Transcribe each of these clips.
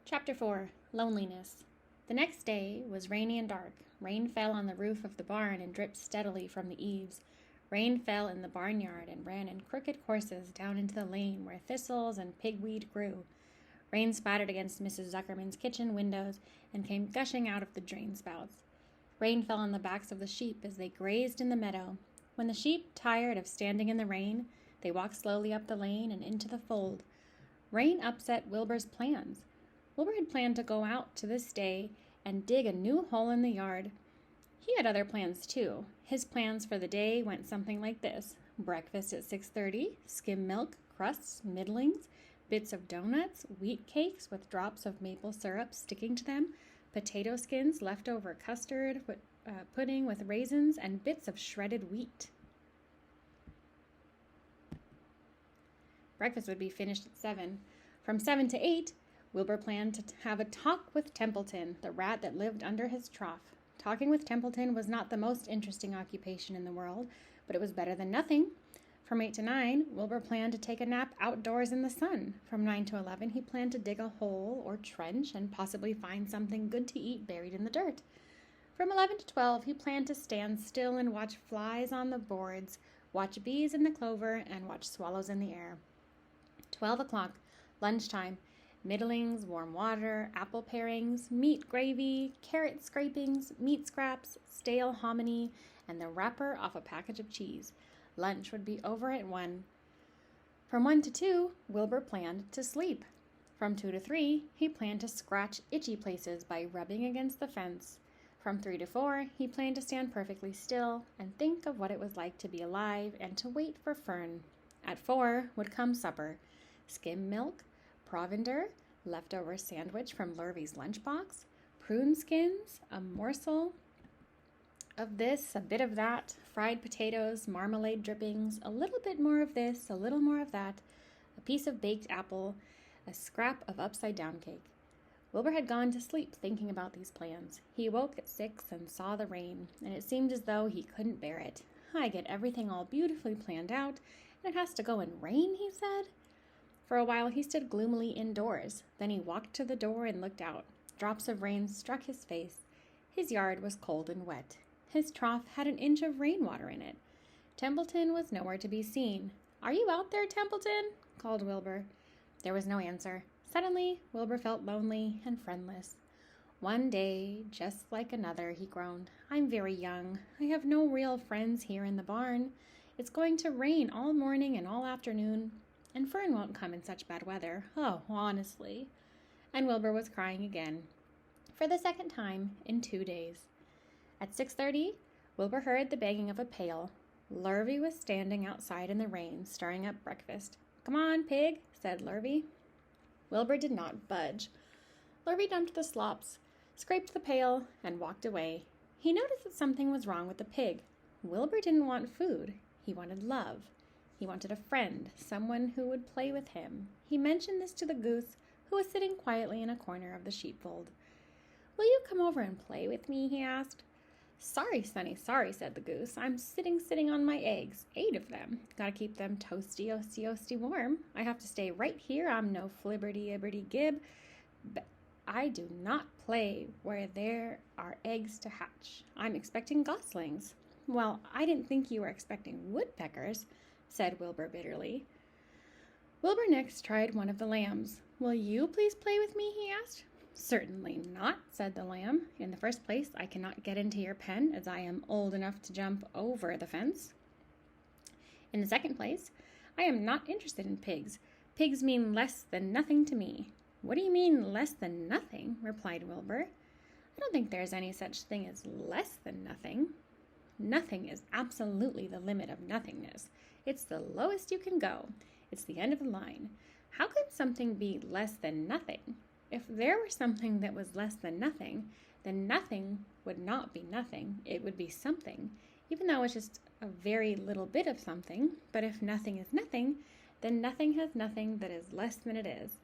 Chapter 4. Loneliness. The next day was rainy and dark. Rain fell on the roof of the barn and dripped steadily from the eaves. Rain fell in the barnyard and ran in crooked courses down into the lane where thistles and pigweed grew. Rain spattered against Mrs. Zuckerman's kitchen windows and came gushing out of the drain spouts. Rain fell on the backs of the sheep as they grazed in the meadow. When the sheep, tired of standing in the rain, they walked slowly up the lane and into the fold. Rain upset Wilbur's plans. Wilbur had planned to go out to this day and dig a new hole in the yard. He had other plans too. His plans for the day went something like this: breakfast at 6:30, skim milk, crusts, middlings, bits of donuts, wheat cakes with drops of maple syrup sticking to them, potato skins, leftover custard, pudding with raisins, and bits of shredded wheat. Breakfast would be finished at 7. From 7 to 8, Wilbur planned to have a talk with Templeton, the rat that lived under his trough. Talking with Templeton was not the most interesting occupation in the world, but it was better than nothing. From 8 to 9, Wilbur planned to take a nap outdoors in the sun. From 9 to 11, he planned to dig a hole or trench and possibly find something good to eat buried in the dirt. From 11 to 12, he planned to stand still and watch flies on the boards, watch bees in the clover, and watch swallows in the air. 12 o'clock, lunchtime. Middlings, warm water, apple parings, meat gravy, carrot scrapings, meat scraps, stale hominy, and the wrapper off a package of cheese. Lunch would be over at 1. From 1 to 2, Wilbur planned to sleep. From 2 to 3, he planned to scratch itchy places by rubbing against the fence. From 3 to 4, he planned to stand perfectly still and think of what it was like to be alive and to wait for Fern. At 4 would come supper: skim milk, provender, leftover sandwich from Lurvy's lunchbox, prune skins, a morsel of this, a bit of that, fried potatoes, marmalade drippings, a little bit more of this, a little more of that, a piece of baked apple, a scrap of upside-down cake. Wilbur had gone to sleep thinking about these plans. He awoke at 6 and saw the rain, and it seemed as though he couldn't bear it. I get everything all beautifully planned out, and it has to go in rain, he said. For a while he stood gloomily indoors. Then he walked to the door and looked out. Drops of rain struck his face. His yard was cold and wet. His trough had an inch of rainwater in it. Templeton was nowhere to be seen. "Are you out there, Templeton?" called Wilbur. There was no answer. Suddenly, Wilbur felt lonely and friendless. "One day, just like another," he groaned. "I'm very young. I have no real friends here in the barn. It's going to rain all morning and all afternoon. And Fern won't come in such bad weather. Oh, honestly." And Wilbur was crying again, for the second time in 2 days. At 6:30, Wilbur heard the banging of a pail. Lurvy was standing outside in the rain, stirring up breakfast. "Come on, pig," said Lurvy. Wilbur did not budge. Lurvy dumped the slops, scraped the pail, and walked away. He noticed that something was wrong with the pig. Wilbur didn't want food. He wanted love. He wanted a friend, someone who would play with him. He mentioned this to the goose, who was sitting quietly in a corner of the sheepfold. "Will you come over and play with me?" he asked. "Sorry, Sonny, sorry," said the goose. "I'm sitting on my eggs, 8 of them. Gotta keep them toasty warm. I have to stay right here. I'm no flibberty-ibberty-gib. But I do not play where there are eggs to hatch. I'm expecting goslings." "Well, I didn't think you were expecting woodpeckers," said Wilbur bitterly. Wilbur next tried one of the lambs. "Will you please play with me?" he asked. "Certainly not," said the lamb. "In the first place, I cannot get into your pen, as I am old enough to jump over the fence. In the second place, I am not interested in pigs. Pigs mean less than nothing to me." "What do you mean, less than nothing?" replied Wilbur. "I don't think there is any such thing as less than nothing. Nothing is absolutely the limit of nothingness. It's the lowest you can go. It's the end of the line. How can something be less than nothing? If there were something that was less than nothing, then nothing would not be nothing. It would be something, even though it's just a very little bit of something. But if nothing is nothing, then nothing has nothing that is less than it is."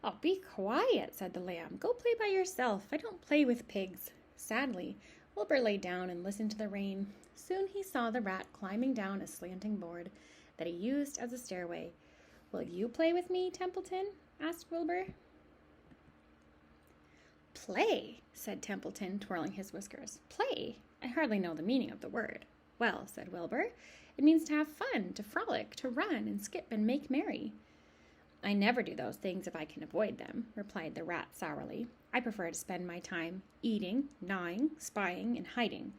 "Oh, be quiet," said the lamb. "Go play by yourself. I don't play with pigs." Sadly, Wilbur lay down and listened to the rain. Soon he saw the rat climbing down a slanting board that he used as a stairway. "Will you play with me, Templeton?" asked Wilbur. Play, said Templeton, twirling his whiskers. Play? I hardly know the meaning of the word. Well, said Wilbur, it means to have fun, to frolic, to run and skip and make merry. I never do those things if I can avoid them, replied the rat sourly. I prefer to spend my time eating, gnawing, spying, and hiding.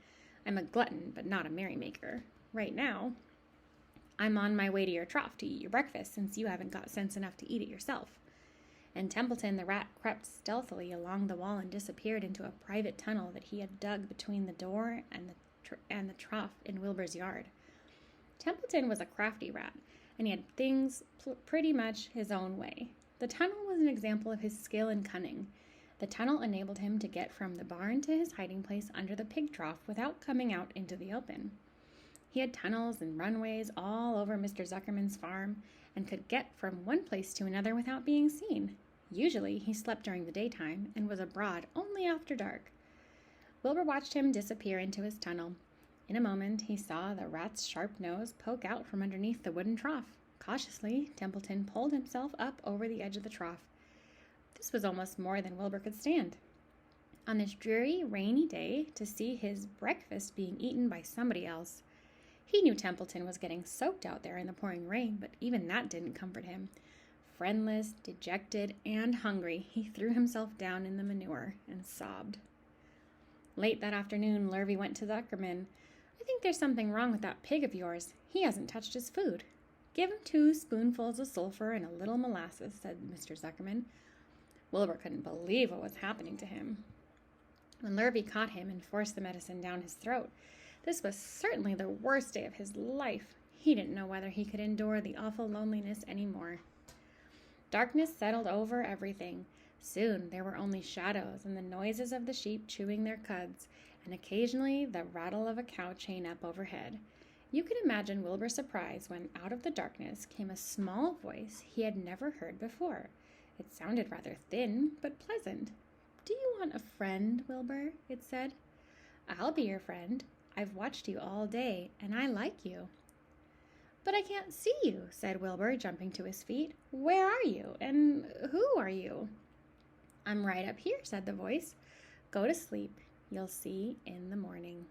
I'm a glutton, but not a merrymaker. Right now, I'm on my way to your trough to eat your breakfast, since you haven't got sense enough to eat it yourself. And Templeton the rat crept stealthily along the wall and disappeared into a private tunnel that he had dug between the door and the trough in Wilbur's yard. Templeton was a crafty rat, and he had things pretty much his own way. The tunnel was an example of his skill and cunning. The tunnel enabled him to get from the barn to his hiding place under the pig trough without coming out into the open. He had tunnels and runways all over Mr. Zuckerman's farm and could get from one place to another without being seen. Usually, he slept during the daytime and was abroad only after dark. Wilbur watched him disappear into his tunnel. In a moment, he saw the rat's sharp nose poke out from underneath the wooden trough. Cautiously, Templeton pulled himself up over the edge of the trough. This was almost more than Wilbur could stand. On this dreary, rainy day, to see his breakfast being eaten by somebody else. He knew Templeton was getting soaked out there in the pouring rain, but even that didn't comfort him. Friendless, dejected, and hungry, he threw himself down in the manure and sobbed. Late that afternoon, Lurvy went to Zuckerman. I think there's something wrong with that pig of yours. He hasn't touched his food. Give him 2 spoonfuls of sulfur and a little molasses, said Mr. Zuckerman. Wilbur couldn't believe what was happening to him. When Lurvy caught him and forced the medicine down his throat, this was certainly the worst day of his life. He didn't know whether he could endure the awful loneliness any more. Darkness settled over everything. Soon there were only shadows and the noises of the sheep chewing their cuds, and occasionally the rattle of a cow chain up overhead. You could imagine Wilbur's surprise when out of the darkness came a small voice he had never heard before. It sounded rather thin, but pleasant. Do you want a friend, Wilbur? It said. I'll be your friend. I've watched you all day, and I like you. But I can't see you, said Wilbur, jumping to his feet. Where are you, and who are you? I'm right up here, said the voice. Go to sleep. You'll see in the morning.